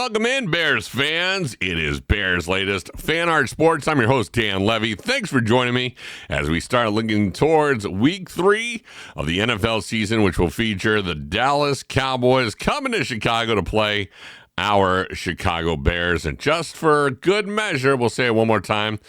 Welcome in, Bears fans. It is Bears Latest Fan Art Sports. I'm your host, Dan Levy. Thanks for joining me as we start looking towards Week 3 of the NFL season, which will feature the Dallas Cowboys coming to Chicago to play our Chicago Bears. And just for good measure, we'll say it one more time,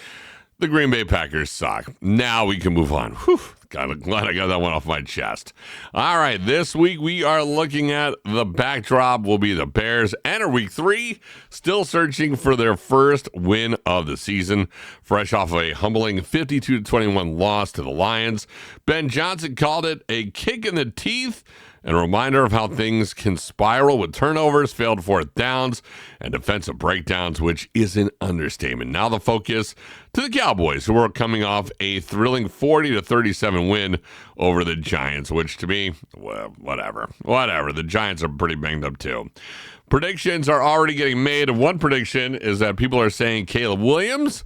the Green Bay Packers suck. Now we can move on. Whew. Kind of glad I got that one off my chest. All right, this week we are looking at the backdrop will be the Bears enter Week 3, still searching for their first win of the season, fresh off a humbling 52-21 loss to the Lions. Ben Johnson called it a kick in the teeth and a reminder of how things can spiral with turnovers, failed fourth downs, and defensive breakdowns, which is an understatement. Now the focus to the Cowboys, who are coming off a thrilling 40-37 win over the Giants, which to me, well, whatever. The Giants are pretty banged up too. Predictions are already getting made, and one prediction is that people are saying Caleb Williams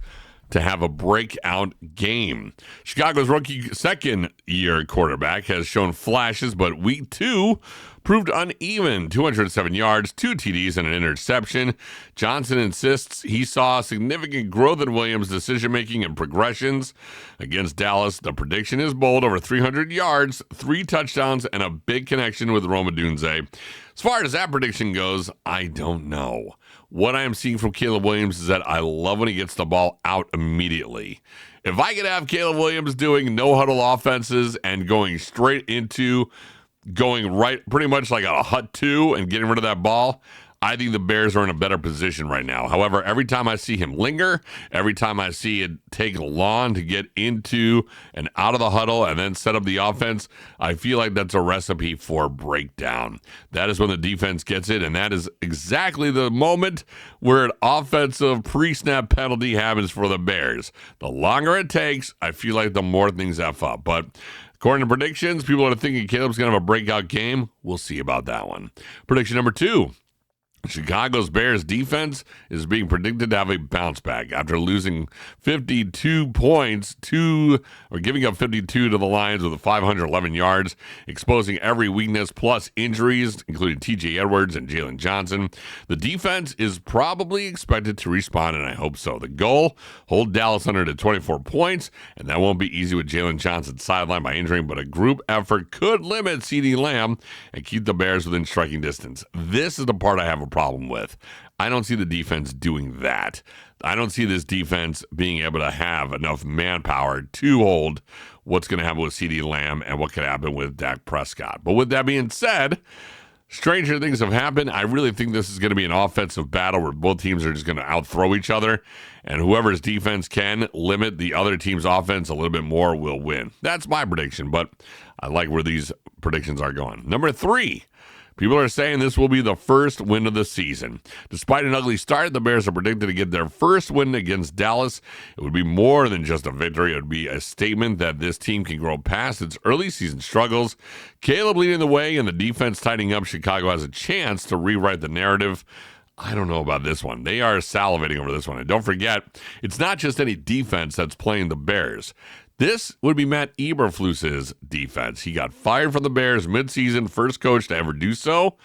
to have a breakout game. Chicago's rookie second-year quarterback has shown flashes, but Week 2 proved uneven. 207 yards, 2 TDs, and an interception. Johnson insists he saw significant growth in Williams' decision-making and progressions. Against Dallas, the prediction is bold, over 300 yards, 3 touchdowns, and a big connection with Rome Odunze. As far as that prediction goes, I don't know. What I am seeing from Caleb Williams is that I love when he gets the ball out immediately. If I could have Caleb Williams doing no-huddle offenses and going straight into going right pretty much like a hut 2 and getting rid of that ball, I think the Bears are in a better position right now. However, every time I see him linger, every time I see it take long to get into and out of the huddle and then set up the offense, I feel like that's a recipe for breakdown. That is when the defense gets it, and that is exactly the moment where an offensive pre-snap penalty happens for the Bears. The longer it takes, I feel like the more things F up. But according to predictions, people are thinking Caleb's going to have a breakout game. We'll see about that one. Prediction number 2. Chicago's Bears defense is being predicted to have a bounce back after losing 52 points or giving up 52 to the Lions with 511 yards, exposing every weakness plus injuries, including TJ Edwards and Jalen Johnson. The defense is probably expected to respond, and I hope so. The goal, hold Dallas under to 24 points, and that won't be easy with Jalen Johnson sidelined by injury, but a group effort could limit CeeDee Lamb and keep the Bears within striking distance. This is the part I have a problem with. I don't see the defense doing that. I don't see this defense being able to have enough manpower to hold what's going to happen with CeeDee Lamb and what could happen with Dak Prescott. But with that being said, stranger things have happened. I really think this is going to be an offensive battle where both teams are just going to outthrow each other, and whoever's defense can limit the other team's offense a little bit more will win. That's my prediction, but I like where these predictions are going. Number 3. People are saying this will be the first win of the season. Despite an ugly start, the Bears are predicted to get their first win against Dallas. It would be more than just a victory. It would be a statement that this team can grow past its early season struggles. Caleb leading the way and the defense tightening up, Chicago has a chance to rewrite the narrative. I don't know about this one. They are salivating over this one. And don't forget, it's not just any defense that's playing the Bears. This would be Matt Eberflus's defense. He got fired from the Bears midseason, first coach to ever do so,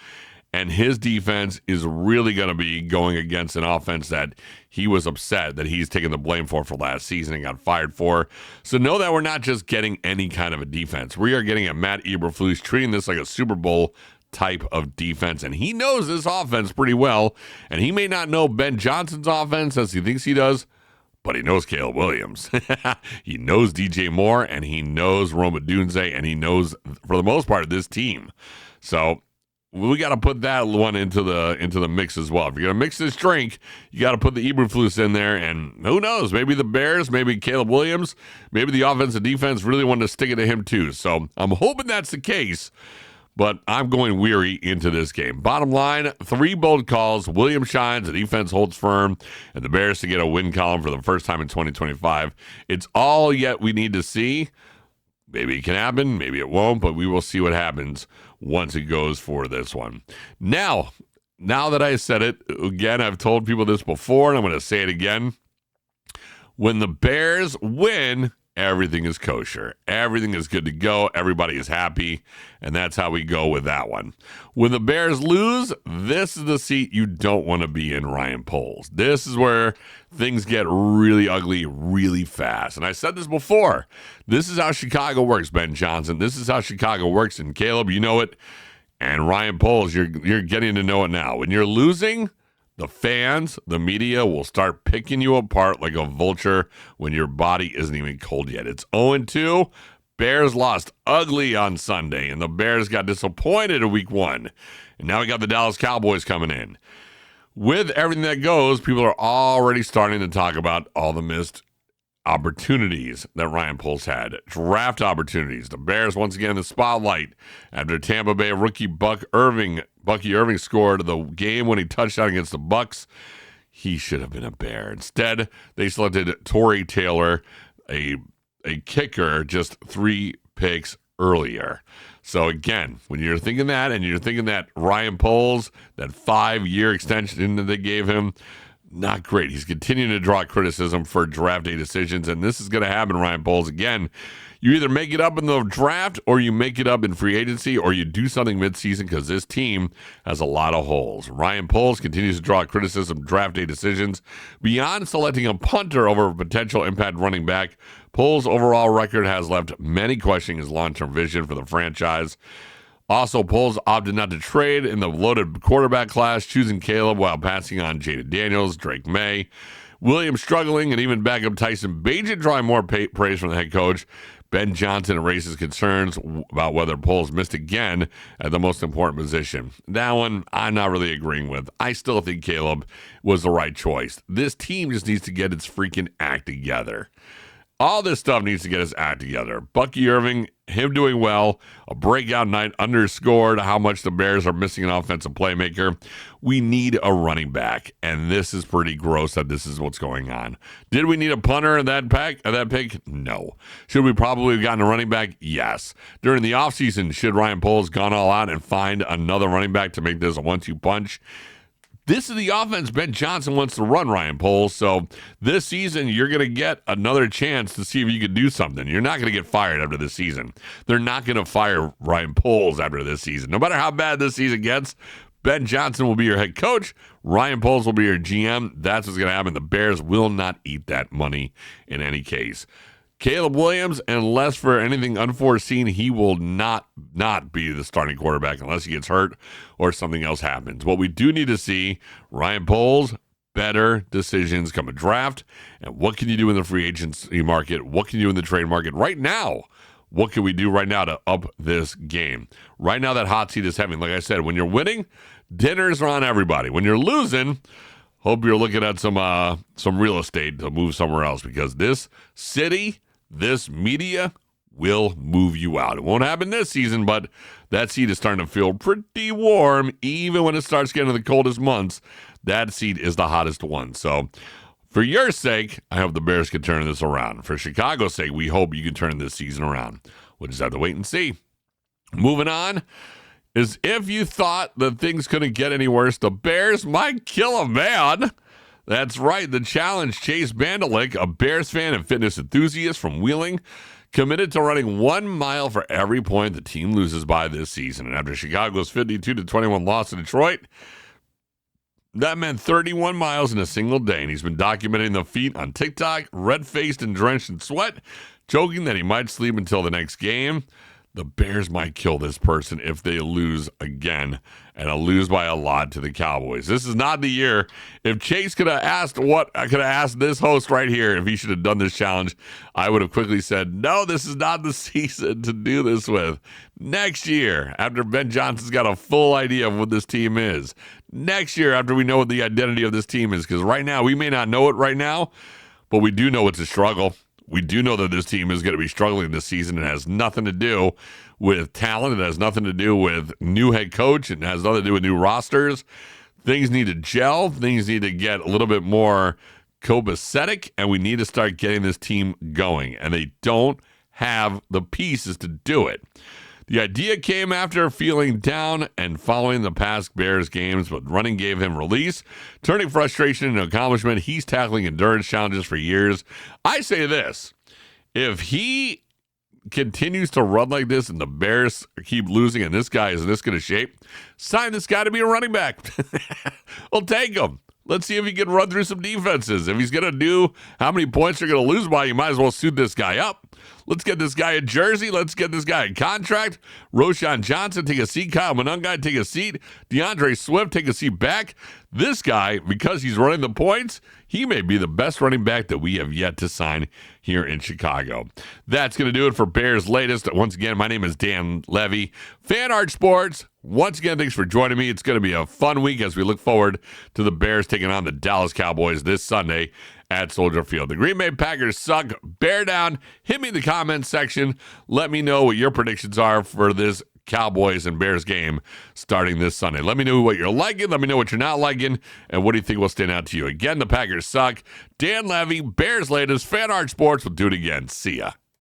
and his defense is really going to be going against an offense that he was upset that he's taking the blame for last season and got fired for. So know that we're not just getting any kind of a defense. We are getting a Matt Eberflus treating this like a Super Bowl type of defense, and he knows this offense pretty well, and he may not know Ben Johnson's offense as he thinks he does, but he knows Caleb Williams. He knows DJ Moore, and he knows Rome Odunze, and he knows, for the most part, this team. So we got to put that one into the mix as well. If you're going to mix this drink, you got to put the Eberflus in there, and who knows, maybe the Bears, maybe Caleb Williams, maybe the offense and defense really want to stick it to him too. So I'm hoping that's the case. But I'm going weary into this game. Bottom line, 3 bold calls. Williams shines, the defense holds firm, and the Bears to get a win column for the first time in 2025. It's all yet we need to see. Maybe it can happen, maybe it won't, but we will see what happens once it goes for this one. Now that I said it, again, I've told people this before, and I'm going to say it again. When the Bears win, everything is kosher. Everything is good to go. Everybody is happy. And that's how we go with that one. When the Bears lose, this is the seat you don't want to be in, Ryan Poles. This is where things get really ugly really fast. And I said this before. This is how Chicago works, Ben Johnson. This is how Chicago works. And Caleb, you know it. And Ryan Poles, you're getting to know it now. When you're losing, the fans, the media will start picking you apart like a vulture when your body isn't even cold yet. It's 0-2. Bears lost ugly on Sunday, and the Bears got disappointed in week 1. And now we got the Dallas Cowboys coming in. With everything that goes, people are already starting to talk about all the missed opportunities that Ryan Poles had. Draft opportunities. The Bears once again in the spotlight after Tampa Bay rookie Bucky Irving scored the game-winning touchdown against the Bucs. He should have been a Bear. Instead, they selected Torrey Taylor, a kicker, just 3 picks earlier. So again, when you're thinking that, and you're thinking that Ryan Poles, that 5-year extension that they gave him, not great. He's continuing to draw criticism for draft day decisions, and this is going to happen, Ryan Poles. Again, you either make it up in the draft or you make it up in free agency or you do something midseason because this team has a lot of holes. Ryan Poles continues to draw criticism of draft day decisions. Beyond selecting a punter over a potential impact running back, Poles' overall record has left many questioning his long-term vision for the franchise. Also, Poles opted not to trade in the loaded quarterback class, choosing Caleb while passing on Jaden Daniels, Drake May, Williams struggling, and even backup Tyson Bagent drawing more praise from the head coach. Ben Johnson raises concerns about whether Poles missed again at the most important position. That one, I'm not really agreeing with. I still think Caleb was the right choice. This team just needs to get its freaking act together. All this stuff needs to get its act together. Bucky Irving, him doing well, a breakout night underscored how much the Bears are missing an offensive playmaker. We need a running back, and this is pretty gross that this is what's going on. Did we need a punter in that pick? No. Should we probably have gotten a running back? Yes. During the offseason, should Ryan Poles gone all out and find another running back to make this a 1-2 punch? This is the offense Ben Johnson wants to run, Ryan Poles. So this season, you're going to get another chance to see if you can do something. You're not going to get fired after this season. They're not going to fire Ryan Poles after this season. No matter how bad this season gets, Ben Johnson will be your head coach. Ryan Poles will be your GM. That's what's going to happen. The Bears will not eat that money in any case. Caleb Williams, unless for anything unforeseen, he will not be the starting quarterback unless he gets hurt or something else happens. What we do need to see, Ryan Poles, better decisions come a draft. And what can you do in the free agency market? What can you do in the trade market right now? What can we do right now to up this game? Right now, that hot seat is heavy. Like I said, when you're winning, dinners are on everybody. When you're losing, hope you're looking at some real estate to move somewhere else because this city, this media will move you out. It won't happen this season, but that seat is starting to feel pretty warm. Even when it starts getting to the coldest months, that seat is the hottest one. So for your sake, I hope the Bears can turn this around. For Chicago's sake, we hope you can turn this season around. We'll just have to wait and see. Moving on is if you thought that things couldn't get any worse, the Bears might kill a man. That's right. The challenge, Chase Bandalik, a Bears fan and fitness enthusiast from Wheeling, committed to running 1 mile for every point the team loses by this season. And after Chicago's 52-21 loss to Detroit, that meant 31 miles in a single day. And he's been documenting the feat on TikTok, red-faced and drenched in sweat, joking that he might sleep until the next game. The Bears might kill this person if they lose again, and lose by a lot to the Cowboys. This is not the year. If Chase could have asked this host right here if he should have done this challenge, I would have quickly said, no, this is not the season to do this with. Next year, after Ben Johnson's got a full idea of what this team is. Next year, after we know what the identity of this team is, because right now, we may not know it right now, but we do know it's a struggle. We do know that this team is going to be struggling this season. It has nothing to do with talent. It has nothing to do with new head coach. It has nothing to do with new rosters. Things need to gel. Things need to get a little bit more copacetic, and we need to start getting this team going. And they don't have the pieces to do it. The idea came after feeling down and following the past Bears games, but running gave him release, turning frustration into accomplishment. He's tackling endurance challenges for years. I say this, If he continues to run like this and the Bears keep losing and this guy is in this good of shape, sign this guy to be a running back. We'll take him. Let's see if he can run through some defenses. If he's going to do how many points you're going to lose by, you might as well suit this guy up. Let's get this guy a jersey. Let's get this guy a contract. Roshan Johnson, take a seat. Kyle Monungai, take a seat. DeAndre Swift, take a seat back. This guy, because he's running the points, he may be the best running back that we have yet to sign here in Chicago. That's going to do it for Bears Latest. Once again, my name is Dan Levy. Fan Art Sports. Once again, thanks for joining me. It's going to be a fun week as we look forward to the Bears taking on the Dallas Cowboys this Sunday at Soldier Field. The Green Bay Packers suck. Bear down. Hit me in the comments section. Let me know what your predictions are for this Cowboys and Bears game starting this Sunday. Let me know what you're liking. Let me know what you're not liking. And what do you think will stand out to you? Again, the Packers suck. Dan Levy, Bears Latest, Fan Art Sports. We'll do it again. See ya.